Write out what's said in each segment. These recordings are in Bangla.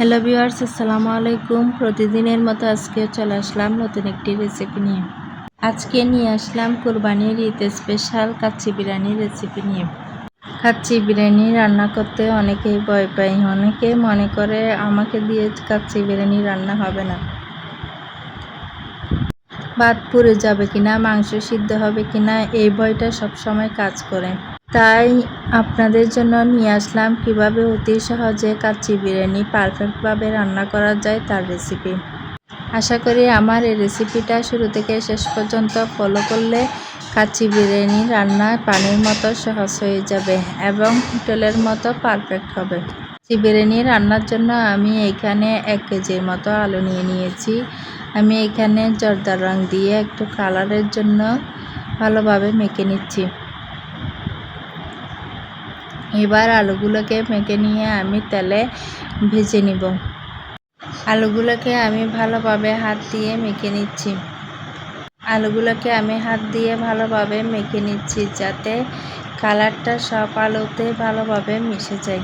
হ্যালো ভিউয়ার্স, আসসালামু আলাইকুম। প্রতিদিনের মতো আজকেও চলে আসলাম নতুন একটি রেসিপি নিয়ে। আজকে নিয়ে আসলাম কুরবানির ঈদ স্পেশাল কাচ্চি বিরিয়ানির রেসিপি নিয়ে। কাচ্চি বিরিয়ানি রান্না করতে অনেকেই ভয় পায়। অনেকে মনে করে আমাকে দিয়ে কাচ্চি বিরিয়ানি রান্না হবে না, ভাত পুড়ে যাবে কিনা, মাংস সিদ্ধ হবে কিনা, এই ভয়টা সবসময় কাজ করে। তাই আপনাদের জন্য নিয়ে আসলাম কিভাবে অতি সহজে কাচ্চি বিরিয়ানি পারফেক্টভাবে রান্না করা যায় তার রেসিপি। আশা করি আমার এই রেসিপিটা শুরু থেকে শেষ পর্যন্ত ফলো করলে কাচ্চি বিরিয়ানি রান্না পানির মতো সহজ হয়ে যাবে এবং হোটেলের মতো পারফেক্ট হবে। কাচ্চি বিরিয়ানি রান্নার জন্য আমি এখানে 1 কেজির মতো আলু নিয়ে নিয়েছি। আমি এখানে জর্দা রং দিয়ে একটু কালারের জন্য ভালোভাবে মেখে নিচ্ছি। এবার আলুগুলোকে মেখে নিয়ে আমি তেলে ভেজে নিব। আলুগুলোকে আমি ভালোভাবে হাত দিয়ে মেখে নিচ্ছি। ভালোভাবে মেখে নিচ্ছি যাতে কালারটা সব আলুতে ভালোভাবে মিশে যায়।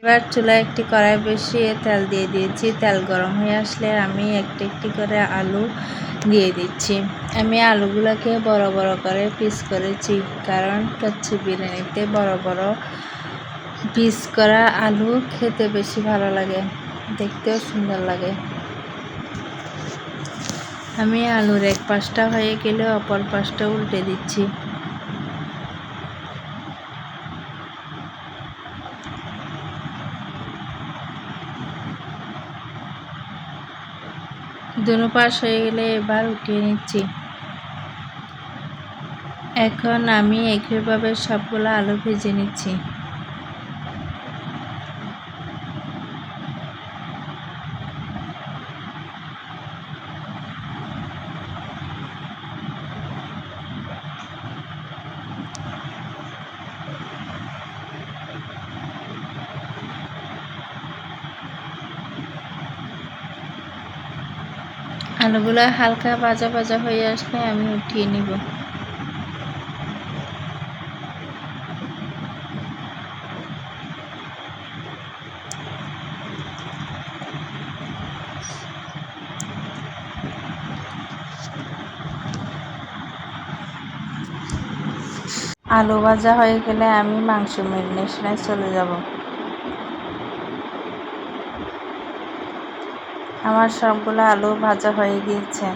এবার চুলায় একটি কড়াই বসিয়ে তেল দিয়ে দিয়েছি। তেল গরম হয়ে আসলে আমি একটি একটি করে আলু দিয়ে দিচ্ছি। আমি আলুগুলোকে বড় বড় করে পিস করেছি, কারণ কাচ্চি বিরিয়ানিতে বড় বড় পিস করা আলু খেতে বেশি ভালো লাগে, দেখতেও সুন্দর লাগে। আমি আলুর এক পাশটা হয়ে গেলে অপর পাশটা উল্টে দিচ্ছি। দুনো পাশ হয়ে গেলে এবার উঠিয়ে নিচ্ছি। এখন আমি একইভাবে সবগুলো আলু ভেজে নিচ্ছি। আলুগুলো হালকা ভাজা ভাজা হয়ে আসলে আমি উঠিয়ে নিব। আলু ভাজা হয়ে গেলে আমি মাংস ম্যারিনেশনে চলে যাব। আমার সবগুলো আলু ভাজা হয়ে গিয়েছে।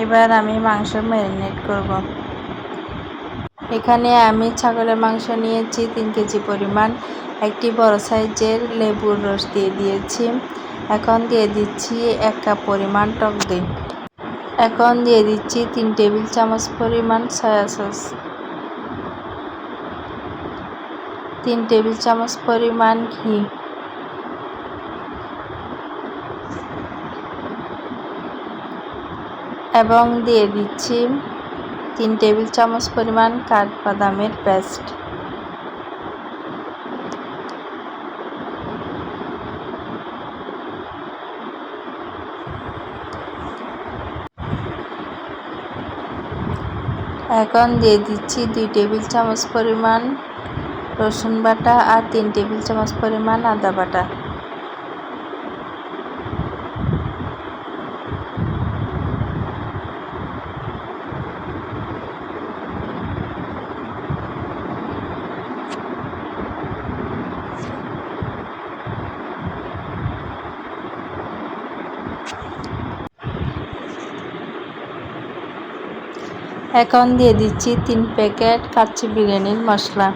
এবার আমি মাংস ম্যারিনেট করব। এখানে আমি ছাগলের মাংস নিয়েছি 3 কেজি পরিমাণ। একটি বড় সাইজের লেবুর রস দিয়ে দিয়েছি। এখন দিয়ে দিচ্ছি 1 কাপ পরিমাণ টক দই। এখন দিয়ে দিচ্ছি 3 টেবিল চামচ পরিমাণ সয়া সস, 3 টেবিল চামচ পরিমাণ ঘি, এবং দিয়ে দিচ্ছি 3 টেবিল চামচ পরিমাণ কাঠবাদামের পেস্ট। এখন দিয়ে দিচ্ছি 2 টেবিল চামচ পরিমাণ রসুন বাটা আর 3 টেবিল চামচ পরিমাণ আদা বাটা। এখন দিয়ে দিচ্ছি 3 প্যাকেট কাচ্চি বিরিয়ানির মশলা।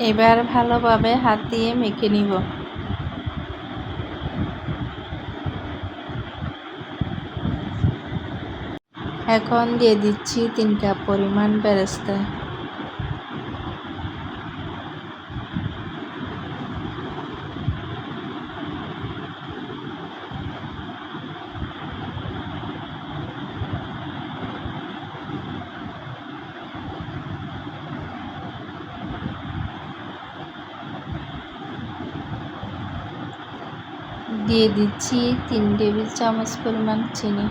এবার ভালোভাবে হাত দিয়ে মেখে নিব। এখন দিয়ে দিচ্ছি 3 কাপ পরিমাণ বেরেস্তা। দিয়ে দিচ্ছি 3 টেবিল চামচ পরিমাণ চিনি।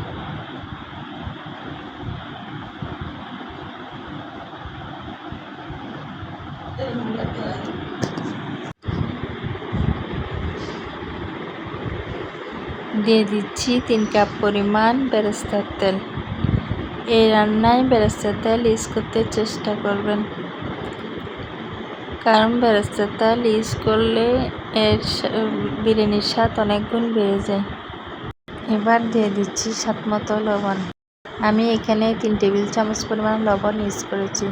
দিয়ে দিচ্ছি 3 কাপ পরিমাণ বেরেস্তার তেল। এই রান্নায় বেরেস্তার তেল ইউজ করতে চেষ্টা করবেন, কারণ বেরেস্তার তেল ইউজ করলে এর বিরিয়ানির স্বাদ অনেক গুণ বেড়ে যায়। এবার দিয়ে দিচ্ছি স্বাদ মতো লবণ। আমি এখানে 3 টেবিল চামচ পরিমাণ লবণ ইউজ করেছি।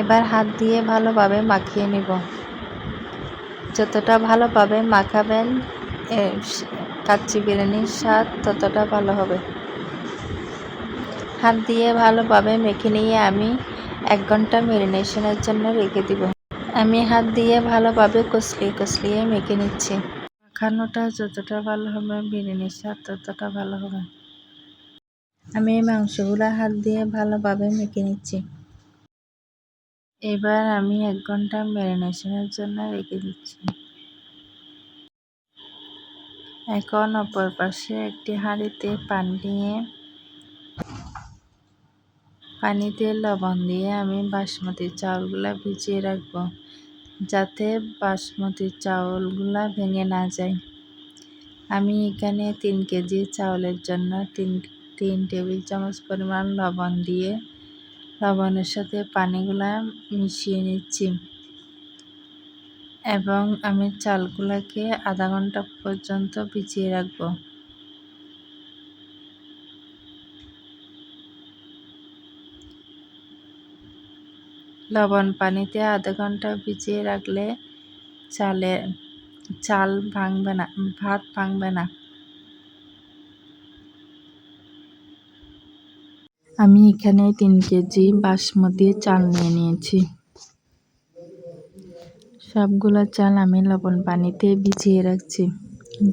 এবার হাত দিয়ে ভালোভাবে মাখিয়ে নেব। যতটা ভালোভাবে মাখাবেন কাচ্চি বিরিয়ানির স্বাদ ততটা ভালো হবে। হাত দিয়ে ভালোভাবে মেখে নিয়ে আমি 1 ঘন্টা ম্যারিনেশনের জন্য রেখে দিব। আমি হাত দিয়ে ভালোভাবে কষলিয়ে মেখে নিচ্ছি। মাখানোটা যতটা ভালো হবে বিরিয়ানির স্বাদ ততটা ভালো হবে। আমি মাংসগুলা হাত দিয়ে ভালোভাবে মেখে নিচ্ছি। এবার আমি 1 ঘন্টা ম্যারিনেশনের জন্য রেখে দিচ্ছি। এখন অপর পাশে একটি হাঁড়িতে পানিতে লবণ দিয়ে আমি বাসমতি চাউলগুলা ভিজিয়ে রাখবো, যাতে বাসমতি চাউলগুলা ভেঙে না যায়। আমি এখানে 3 কেজি চাউলের জন্য 3 টেবিল চামচ পরিমাণ লবণ দিয়ে লবণের সাথে পানিগুলা মিশিয়ে নিচ্ছি এবং আমি চালগুলাকে আধা ঘন্টা পর্যন্ত ভিজিয়ে রাখব। লবণ পানিতে আধা ঘন্টা ভিজিয়ে রাখলে চাল ভাঙবে না, ভাত ভাঙবে না। আমি এখানে 3 কেজি বাসমতি চাল নিয়ে নিয়েছি। সবগুলা চাল আমি লবণ পানিতে ভিজিয়ে রাখছি,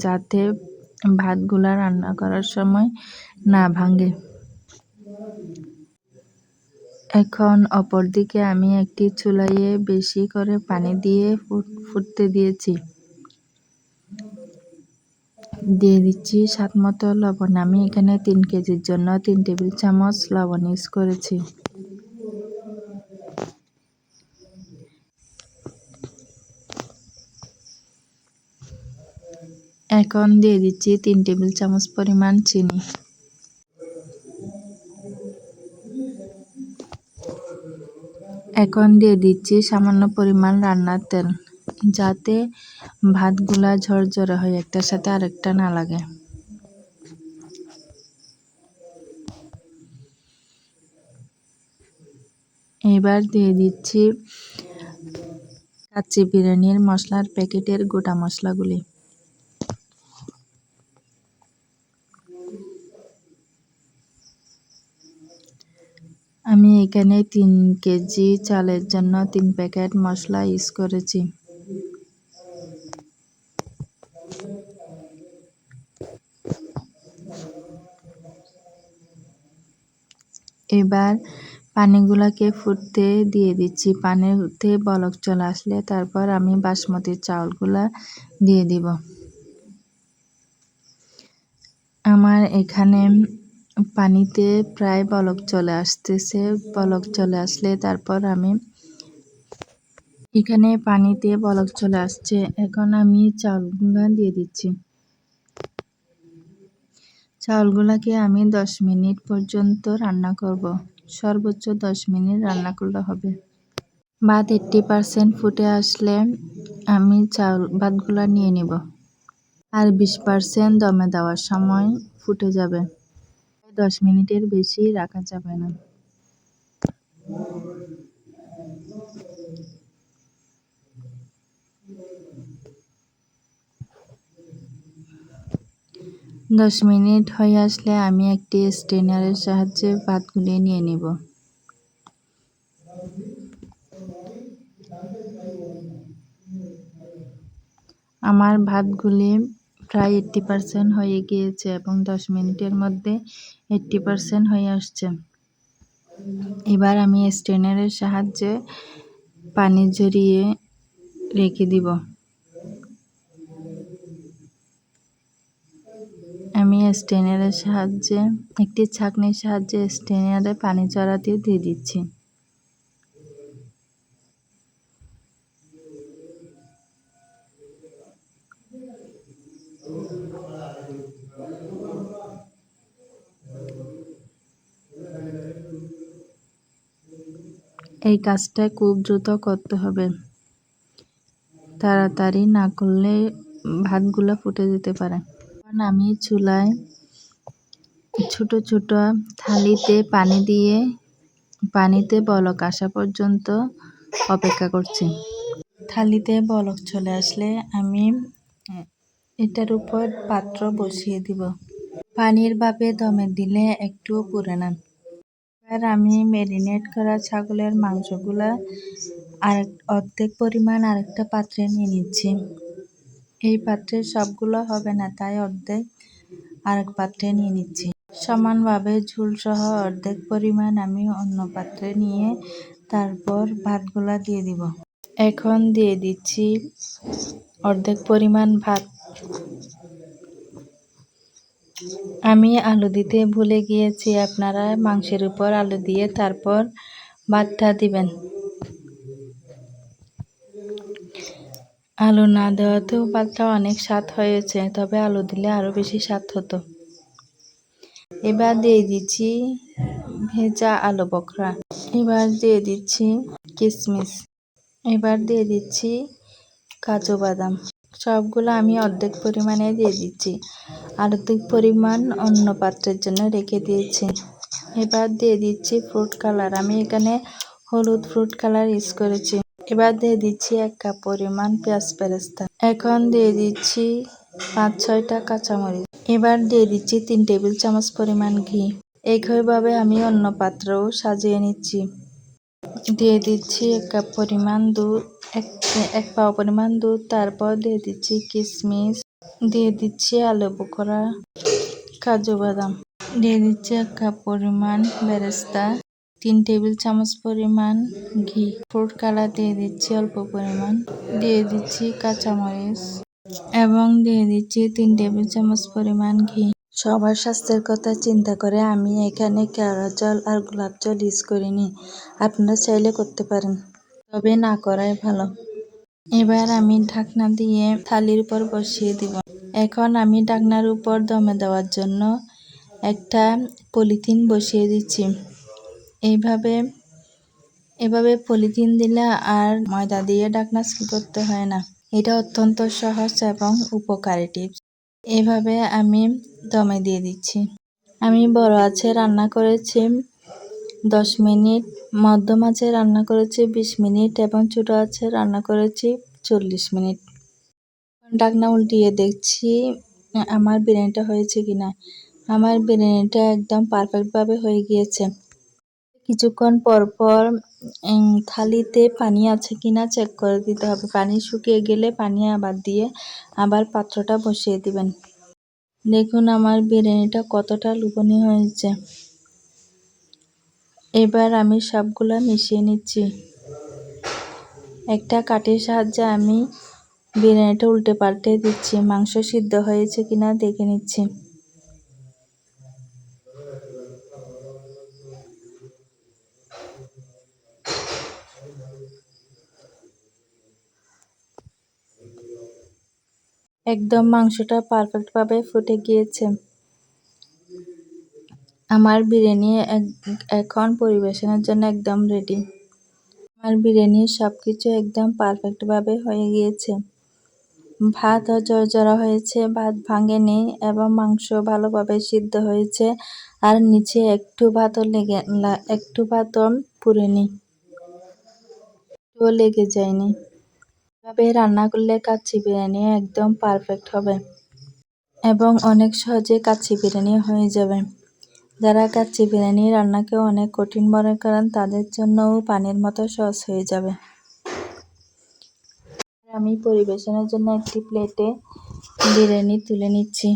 যাতে ভাতগুলা রান্না করার সময় না ভাঙে। এখন অপরদিকে আমি একটি চুলায় বেশি করে পানি দিয়ে ফুটতে দিয়েছি। দিয়ে দিচ্ছি স্বাদ মতো লবণ। আমি এখানে 3 কেজির জন্য 3 টেবিল চামচ লবণ ইউজ করেছি। এখন দিয়ে দিচ্ছি 3 টেবিল চামচ পরিমাণ চিনি। এখন দিয়ে দিচ্ছি সামান্য পরিমাণ রান্নার তেল, যাতে ভাতগুলা ঝরঝরে হয়, একটার সাথে আরেকটা না লাগে। এবার দিয়ে দিচ্ছি কাচ্চি বিরিয়ানির মশলার প্যাকেটের গোটা মশলাগুলি। আমি এখানে 3 কেজি চালের জন্য 3 প্যাকেট মশলা ইউজ করেছি। এবার পানিগুলাকে ফুটতে দিয়ে দিচ্ছি। পানিতে বলক চলে আসলে তারপর আমি বাসমতি চাউলগুলা দিয়ে দিব। আমার এখানে পানিতে প্রায় বলক চলে আসতেছে। বলক চলে আসলে তারপর আমি এখানে পানিতে বলক চলে আসছে। এখন আমি চাউলগুলা দিয়ে দিচ্ছি। চাউলগুলাকে আমি 10 মিনিট পর্যন্ত রান্না করব। সর্বোচ্চ 10 মিনিট রান্না করলে হবে। ভাত 80% ফুটে আসলে আমি ভাতগুলা নিয়ে নিব। আর 20% দমে দেওয়ার সময় ফুটে যাবে। 10 মিনিটের বেশি রাখা যাবে না। দশ মিনিট হয়ে আসলে আমি একটি স্ট্রেনারের সাহায্যে ভাতগুলি নিয়ে নিব। আমার ভাতগুলি প্রায় 80% হয়ে গিয়েছে এবং 10 মিনিটের মধ্যে 80% হয়ে আসছে। এবার আমি স্ট্রেনারের সাহায্যে পানি ঝরিয়ে রেখে দিব। স্ট্রেনারের সাহায্যে একটি ছাঁকনির সাহায্যে স্ট্রেনারে পানি ঝরাতে দিয়ে দিচ্ছি। এই কাজটা খুব দ্রুত করতে হবে, তাড়াতাড়ি না করলে ভাতগুলো ফুটে যেতে পারে। এখন আমি চুলায় ছোট ছোট থালিতে পানি দিয়ে পানিতে বলক আসা পর্যন্ত অপেক্ষা করছি। থালিতে বলক চলে আসলে আমি এটার উপর পাত্র বসিয়ে দিব। পানির ভাপে দমে দিলে একটুও পুড়ে না। এবার আমি ম্যারিনেট করা ছাগলের মাংসগুলা অর্ধেক পরিমাণ আরেকটা পাত্রে নিয়ে নিচ্ছি। এই পাত্রে সবগুলো হবে না, তাই অর্ধেক আরেক পাত্রে নিয়ে নিচ্ছি। সমানভাবে ঝোলসহ অর্ধেক পরিমাণ আমি অন্য পাত্রে নিয়ে তারপর ভাতগুলা দিয়ে দিব। এখন দিয়ে দিচ্ছি অর্ধেক পরিমাণ ভাত। আমি আলু দিতে ভুলে গিয়েছি, আপনারা মাংসের উপর আলু দিয়ে তারপর ভাতটা দিবেন। আলু না দেওয়াতেও ভাতটা অনেক স্বাদ হয়েছে, তবে আলু দিলে আরও বেশি স্বাদ হতো। এবার দিয়ে দিচ্ছি ভেজা আলু বখরা। এবার দিয়ে দিচ্ছি কিশমিশ। এবার দিয়ে দিচ্ছি কাজু বাদাম। সবগুলো আমি অর্ধেক পরিমাণে দিয়ে দিচ্ছি, অর্ধেক পরিমাণ অন্য পাত্রের জন্য রেখে দিয়েছি। এবার দিয়ে দিচ্ছি ফ্রুট কালার। আমি এখানে হলুদ ফ্রুট কালার ইউজ করেছি। এবার দিয়ে দিচ্ছি 1 কাপ পরিমাণ পেঁয়াজ বেরেস্তা। এখন দিয়ে দিচ্ছি 5-6টা কাঁচামরিচ। এবার দিয়ে দিচ্ছি 3 টেবিল চামচ পরিমাণ ঘি। একইভাবে আমি অন্য পাত্রও সাজিয়ে নিচ্ছি। দিয়ে দিচ্ছি 1 কাপ পরিমাণ দুধ, 1 পাও পরিমাণ দুধ। তারপর দিয়ে দিচ্ছি কিশমিশ, দিয়ে দিচ্ছি আলু বোখরা, কাজু বাদাম, দিয়ে দিচ্ছি 1 কাপ পরিমাণ বেরেস্তা, 3 টেবিল চামচ পরিমাণ ঘি, ফুড কালার দিয়ে দিচ্ছি অল্প পরিমাণ, দিয়ে দিচ্ছি কাঁচামরিচ এবং দিয়ে দিচ্ছি 3 টেবিল চামচ পরিমাণ ঘি। সবার স্বাস্থ্যের কথা চিন্তা করে আমি এখানে কেওড়া জল আর গোলাপ জল ইউজ করিনি, আপনারা চাইলে করতে পারেন, তবে না করাই ভালো। এবার আমি ঢাকনা দিয়ে থালির উপর বসিয়ে দিব। এখন আমি ঢাকনার উপর দমে দেওয়ার জন্য একটা পলিথিন বসিয়ে দিচ্ছি। এভাবে পলিথিন দিলে আর ময়দা দিয়ে ঢাকনা সিল করতে হয় না। এটা অত্যন্ত সহজ এবং উপকারী টিপস। এভাবে আমি দমে দিয়ে দিচ্ছি। আমি বড় আঁচে রান্না করেছি 10 মিনিট, মধ্যম আঁচে রান্না করেছি 20 মিনিট এবং ছোট আঁচে রান্না করেছি 40 মিনিট। ঢাকনা উল্টিয়ে দেখছি আমার বিরিয়ানিটা হয়েছে কিনা। আমার বিরিয়ানিটা একদম পারফেক্টভাবে হয়ে গিয়েছে। কিছুক্ষণ পর পর থালিতে পানি আছে কিনা চেক করে দিতে হবে। পানি শুকিয়ে গেলে পানি আবার দিয়ে আবার পাত্রটা বসিয়ে দিবেন। দেখুন আমার বিরিয়ানিটা কতটা লোভনীয় হয়েছে। এবার আমি সবগুলা মিশিয়ে নিচ্ছি। একটা কাঠির সাহায্যে আমি বিরিয়ানিটা উল্টে পাল্টে দিচ্ছি, মাংস সিদ্ধ হয়েছে কিনা দেখে নিচ্ছি। একদম মাংসটা পারফেক্টভাবে ফুটে গিয়েছে। আমার বিরিয়ানি এখন পরিবেশনের জন্য একদম রেডি। আমার বিরিয়ানির সবকিছু একদম পারফেক্টভাবে হয়ে গিয়েছে। ভাতও ঝরঝরা হয়েছে, ভাত ভাঙেনি এবং মাংস ভালোভাবে সিদ্ধ হয়েছে, আর নিচে একটু ভাতও পুড়েনি, একটুও লেগে যায়নি। এভাবে রান্না করলে কাচ্চি বিরিয়ানি একদম পারফেক্ট হবে এবং অনেক সহজে কাচ্চি বিরিয়ানি হয়ে যাবে। যারা কাচ্চি বিরিয়ানি রান্নাকে অনেক কঠিন মনে করেন তাদের জন্যও পানির মতো সহজ হয়ে যাবে। আমি পরিবেশনের জন্য একটি প্লেটে বিরিয়ানি তুলে নিচ্ছি।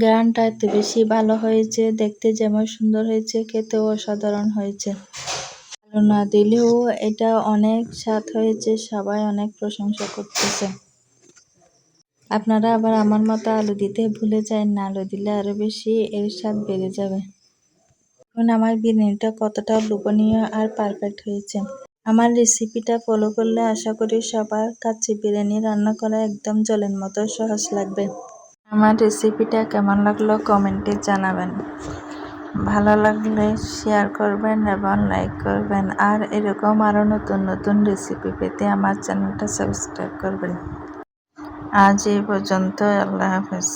ঘ্রাণটা এত বেশি ভালো হয়েছে, দেখতে যেমন সুন্দর হয়েছে খেতেও অসাধারণ হয়েছে। আলু না দিলেও এটা অনেক স্বাদ হয়েছে, সবাই অনেক প্রশংসা করতেছে। আপনারা আবার আমার মতো আলু দিতে ভুলে যায় না, আলু দিলে আরও বেশি এর স্বাদ বেড়ে যাবে। এখন আমার বিরিয়ানিটা কতটা লোভনীয় আর পারফেক্ট হয়েছে। আমার রেসিপিটা ফলো করলে আশা করি সবার কাচ্চি বিরিয়ানি রান্না করা একদম জলের মতো সহজ লাগবে। আমার রেসিপিটা কেমন লাগলো কমেন্টে জানাবেন। ভালো লাগলে শেয়ার করবেন এবং লাইক করবেন, আর এরকম আরও নতুন নতুন রেসিপি পেতে আমার চ্যানেলটা সাবস্ক্রাইব করবেন। আজ এই পর্যন্ত, আল্লাহ হাফেজ।